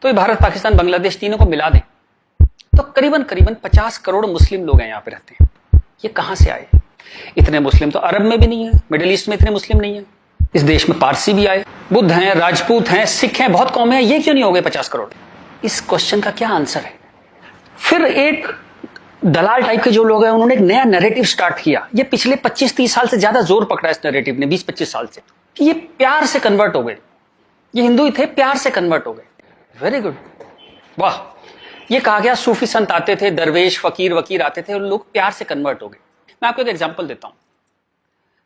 तो ये भारत, पाकिस्तान, बांग्लादेश तीनों को मिला दें तो करीबन करीबन 50 करोड़ मुस्लिम लोग हैं यहाँ पे रहते हैं। ये कहां से आए? इतने मुस्लिम तो अरब में भी नहीं है, मिडिल ईस्ट में इतने मुस्लिम नहीं है। इस देश में पारसी भी आए, बुद्ध हैं, राजपूत हैं, सिख हैं, बहुत कौमें हैं, ये क्यों नहीं हो गए 50 करोड़? इस क्वेश्चन का क्या आंसर है? फिर एक दलाल टाइप के जो लोग हैं उन्होंने एक नया नैरेटिव स्टार्ट किया। ये पिछले 25-30 साल से ज्यादा जोर पकड़ा इस नैरेटिव ने, 20-25 साल से, कि ये प्यार से कन्वर्ट हो गए। ये हिंदू ही थे, प्यार से कन्वर्ट हो गए। वेरी गुड, वाह। ये कहा गया सूफी संत आते थे, दरवेश फकीर वकीर आते थे और लोग प्यार से कन्वर्ट हो गए। मैं आपको एक एग्जांपल देता हूं।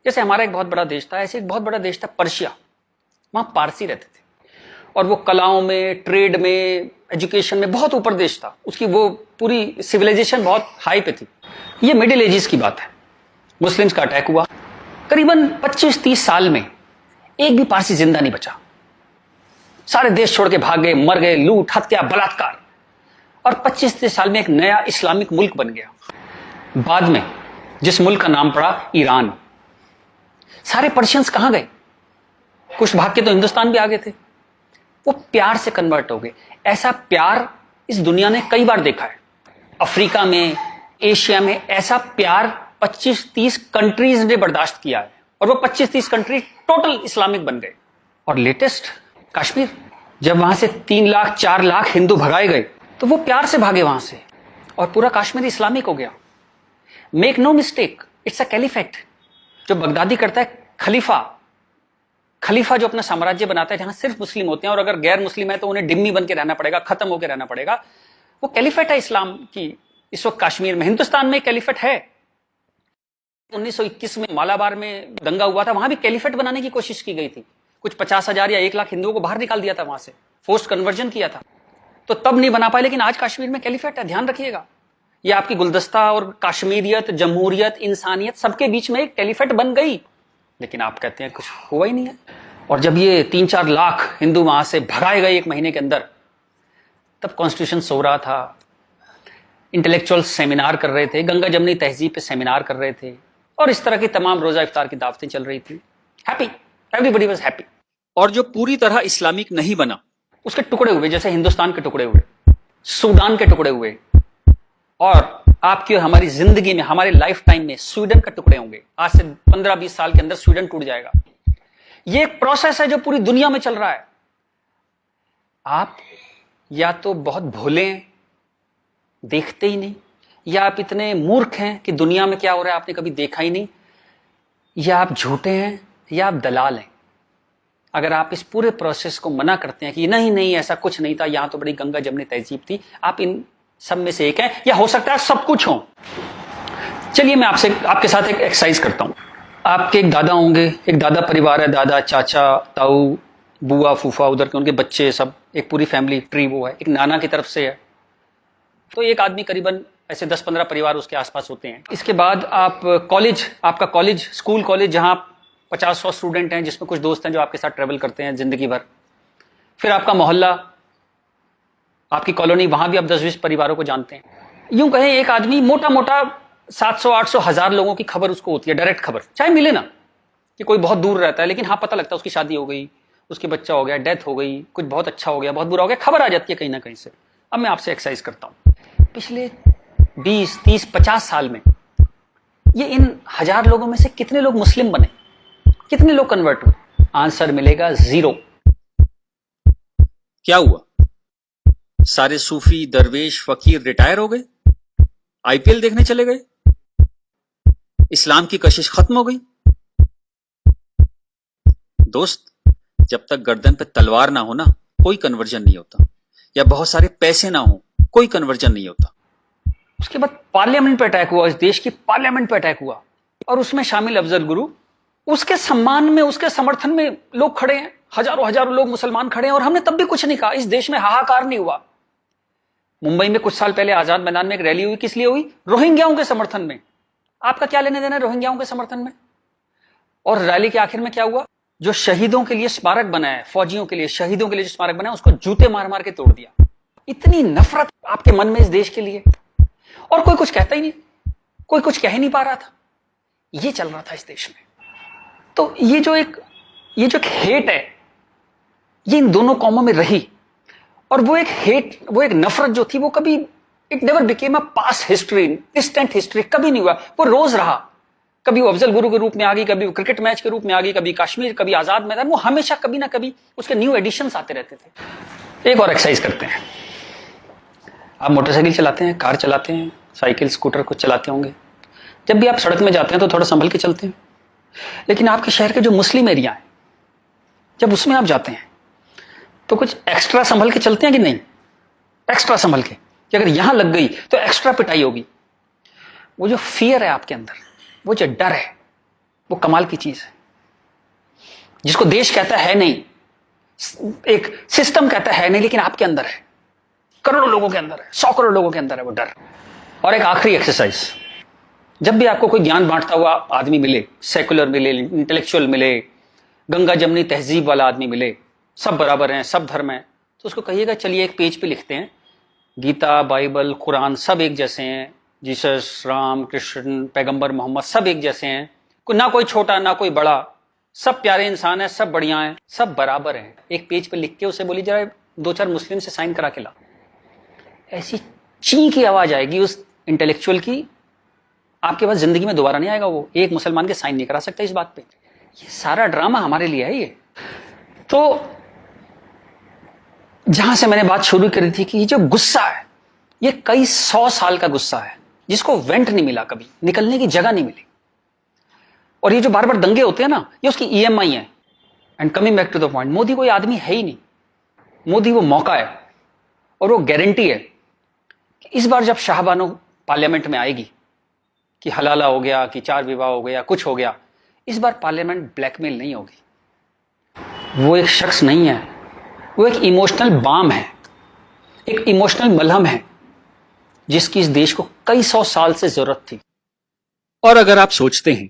जैसे हमारा एक बहुत बड़ा देश था, ऐसे एक बहुत बड़ा देश था पर्शिया। वहां पारसी रहते थे और वो कलाओं में, ट्रेड में, एजुकेशन में बहुत ऊपर देश था। उसकी वो पूरी सिविलाइजेशन बहुत हाई पे थी। ये मिडिल एजेस की बात है। मुस्लिम्स का अटैक हुआ, करीबन 25-30 साल में एक भी पारसी जिंदा नहीं बचा। सारे देश छोड़ के भाग गए, मर गए, लूट, हत्या, बलात्कार। और 25-30 साल में एक नया इस्लामिक मुल्क बन गया। बाद में जिस मुल्क का नाम पड़ा ईरान। सारे पर्शियंस कहां गए? कुछ भाग के तो हिंदुस्तान भी आ गए थे। वो प्यार से कन्वर्ट हो गए। ऐसा प्यार इस दुनिया ने कई बार देखा है। अफ्रीका में, एशिया में ऐसा प्यार 25-30 कंट्रीज ने बर्दाश्त किया है और वो 25-30 कंट्री टोटल इस्लामिक बन गए। और लेटेस्ट कश्मीर, जब वहां से 3 लाख 4 लाख हिंदू भगाए गए तो वो प्यार से भागे वहां से और पूरा कश्मीर इस्लामिक हो गया। Make no mistake, it's a caliphate. जो बगदादी करता है खलीफा जो अपना साम्राज्य बनाता है जहां सिर्फ मुस्लिम होते हैं और अगर गैर मुस्लिम है तो उन्हें डिम्मी बन के रहना पड़ेगा, खत्म होकर रहना पड़ेगा। वो कैलिफेट है इस्लाम की। इस वक्त कश्मीर में, हिंदुस्तान में कैलिफेट है। 1921 में मालाबार में दंगा हुआ था, वहां भी कैलिफेट बनाने की कोशिश की गई थी। कुछ 50,000 या 1 लाख हिंदुओं को बाहर निकाल दिया था वहां से, फोर्स्ड कन्वर्जन किया था। तो तब नहीं बना पाए, लेकिन आज कश्मीर में कैलिफेट है। ध्यान रखिएगा, ये आपकी गुलदस्ता और कश्मीरियत, जमहूरियत, इंसानियत सबके बीच में एक कैलिफेट बन गई। लेकिन आप कहते हैं कुछ हुआ ही नहीं है। और जब ये 3-4 लाख हिंदू वहां से भगाए गए 1 महीने के अंदर, तब कॉन्स्टिट्यूशन सो रहा था, इंटेलेक्चुअल सेमिनार कर रहे थे, गंगा जमनी तहजीब पे सेमिनार कर रहे थे और इस तरह की तमाम रोजा इफ्तार की दावतें चल रही थी। Happy, everybody was happy. और जो पूरी तरह इस्लामिक नहीं बना, उसके टुकड़े हुए, जैसे हिंदुस्तान के टुकड़े हुए, सूडान के टुकड़े हुए, और आपकी और हमारी जिंदगी में, हमारे लाइफ टाइम में स्वीडन के टुकड़े होंगे। आज से 15-20 साल के अंदर स्वीडन टूट जाएगा। ये एक प्रोसेस है जो पूरी दुनिया में चल रहा है। आप या तो बहुत भोले हैं, देखते ही नहीं, या आप इतने मूर्ख हैं कि दुनिया में क्या हो रहा है आपने कभी देखा ही नहीं, या आप झूठे हैं, या आप दलाल हैं। अगर आप इस पूरे प्रोसेस को मना करते हैं कि नहीं नहीं ऐसा कुछ नहीं था, यहां तो बड़ी गंगा जमनी तहजीब थी, आप इन सब में से एक है, या हो सकता है सब कुछ हो। चलिए मैं आपके साथ एक एक्सरसाइज करता हूं। आपके एक दादा होंगे, एक दादा परिवार है, दादा, चाचा, ताऊ, बुआ, फूफा, उधर के उनके बच्चे, सब एक पूरी फैमिली ट्री वो है। एक नाना की तरफ से है, तो एक आदमी करीबन ऐसे 10-15 परिवार उसके आसपास होते हैं। इसके बाद आप कॉलेज, आपका कॉलेज, स्कूल कॉलेज, जहां 50-100 स्टूडेंट हैं, जिसमें कुछ दोस्त हैं जो आपके साथ ट्रेवल करते हैं जिंदगी भर। फिर आपका मोहल्ला, आपकी कॉलोनी, वहां भी आप 10-20 परिवारों को जानते हैं। यूं कहें एक आदमी मोटा मोटा 700-800 1000 लोगों की खबर उसको होती है, डायरेक्ट खबर, चाहे मिले ना, कि कोई बहुत दूर रहता है, लेकिन हाँ पता लगता है उसकी शादी हो गई, उसके बच्चा हो गया, डेथ हो गई, कुछ बहुत अच्छा हो गया, बहुत बुरा हो गया, खबर आ जाती है कहीं ना कहीं से। अब मैं आपसे एक्सरसाइज करता हूं। पिछले 20, 30, 50 साल में ये इन 1000 लोगों में से कितने लोग मुस्लिम बने, कितने लोग कन्वर्ट हुए? आंसर मिलेगा 0। क्या हुआ? सारे सूफी, दरवेश, फकीर रिटायर हो गए, आईपीएल देखने चले गए, इस्लाम की कशिश खत्म हो गई। दोस्त, जब तक गर्दन पे तलवार ना हो ना, कोई कन्वर्जन नहीं होता, या बहुत सारे पैसे ना हो, कोई कन्वर्जन नहीं होता। उसके बाद पार्लियामेंट पे अटैक हुआ, इस देश की पार्लियामेंट पे अटैक हुआ, और उसमें शामिल अफजल गुरु, उसके सम्मान में, उसके समर्थन में लोग खड़े हैं, हजारों लोग मुसलमान खड़े हैं, और हमने तब भी कुछ नहीं कहा। इस देश में हाहाकार नहीं हुआ। मुंबई में कुछ साल पहले आजाद मैदान में एक रैली हुई, किस लिए हुई? रोहिंग्याओं के समर्थन में। आपका क्या लेने देना है रोहिंग्याओं के समर्थन में? और रैली के आखिर में क्या हुआ? जो शहीदों के लिए स्मारक बना है, फौजियों के लिए, शहीदों के लिए जो स्मारक बना है, उसको जूते मार मार के तोड़ दिया। इतनी नफरत आपके मन में इस देश के लिए, और कोई कुछ कहता ही नहीं, कोई कुछ कह ही नहीं पा रहा था। ये चल रहा था इस देश में। तो ये जो एक हेट है, ये इन दोनों कौमों में रही, और वो एक हेट, वो एक नफरत जो थी, वो कभी it never became a past history, distant history, कभी नहीं हुआ। वो रोज रहा। कभी वो अफजल गुरु के रूप में आ गई, कभी वो क्रिकेट मैच के रूप में आ गई, कभी कश्मीर, कभी आजाद मैदान, वो हमेशा कभी ना कभी उसके न्यू एडिशंस आते रहते थे। एक और एक्सरसाइज करते हैं। आप मोटरसाइकिल चलाते हैं, कार चलाते हैं, साइकिल, स्कूटर कुछ चलाते होंगे। जब भी आप सड़क में जाते हैं तो थोड़ा संभल के चलते हैं। लेकिन आपके शहर के जो मुस्लिम एरिया है, जब उसमें आप जाते हैं तो कुछ एक्स्ट्रा संभल के चलते हैं कि नहीं? एक्स्ट्रा संभल के, कि अगर यहां लग गई तो एक्स्ट्रा पिटाई होगी। वो जो फियर है आपके अंदर, वो जो डर है, वो कमाल की चीज है, जिसको देश कहता है नहीं, एक सिस्टम कहता है नहीं, लेकिन आपके अंदर है, करोड़ों लोगों के अंदर है, 100 करोड़ लोगों के अंदर है वो डर। और एक आखिरी एक्सरसाइज, जब भी आपको कोई ज्ञान बांटता हुआ आदमी मिले, सेकुलर मिले, इंटेलेक्चुअल मिले, गंगा जमनी तहजीब वाला आदमी मिले, सब बराबर हैं, सब धर्म है, तो उसको कहिएगा चलिए एक पेज पे लिखते हैं, गीता, बाइबल, कुरान सब एक जैसे हैं, जीसस, राम, कृष्ण, पैगंबर मोहम्मद सब एक जैसे हैं, ना कोई छोटा ना कोई बड़ा, सब प्यारे इंसान है, सब बढ़िया हैं, सब बराबर हैं। एक पेज पे लिख के उसे बोली जरा 2-4 मुस्लिम से साइन करा के ला। ऐसी ची की आवाज आएगी उस इंटेलेक्चुअल की, आपके पास जिंदगी में दोबारा नहीं आएगा। वो एक मुसलमान के साइन नहीं करा सकता इस बात पे। ये सारा ड्रामा हमारे लिए है। ये तो जहां से मैंने बात शुरू करी थी कि ये जो गुस्सा है, ये कई 100 साल का गुस्सा है, जिसको वेंट नहीं मिला, कभी निकलने की जगह नहीं मिली। और ये जो बार बार दंगे होते हैं ना, ये उसकी EMI है। And coming back to the point, Modi कोई आदमी है ही नहीं। मोदी वो मौका है और वो गारंटी है कि इस बार जब शाहबानो पार्लियामेंट में आएगी कि हलाला हो गया, कि 4 विवाह हो गया, कुछ हो गया, इस बार पार्लियामेंट ब्लैकमेल नहीं होगी। वो एक शख्स नहीं है, वो एक इमोशनल बाम है, एक इमोशनल मलहम है, जिसकी इस देश को कई 100 साल से जरूरत थी। और अगर आप सोचते हैं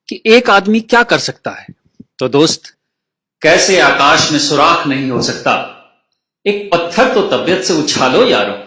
कि एक आदमी क्या कर सकता है, तो दोस्त, कैसे आकाश में सुराख नहीं हो सकता, एक पत्थर तो तबीयत से उछालो यारो।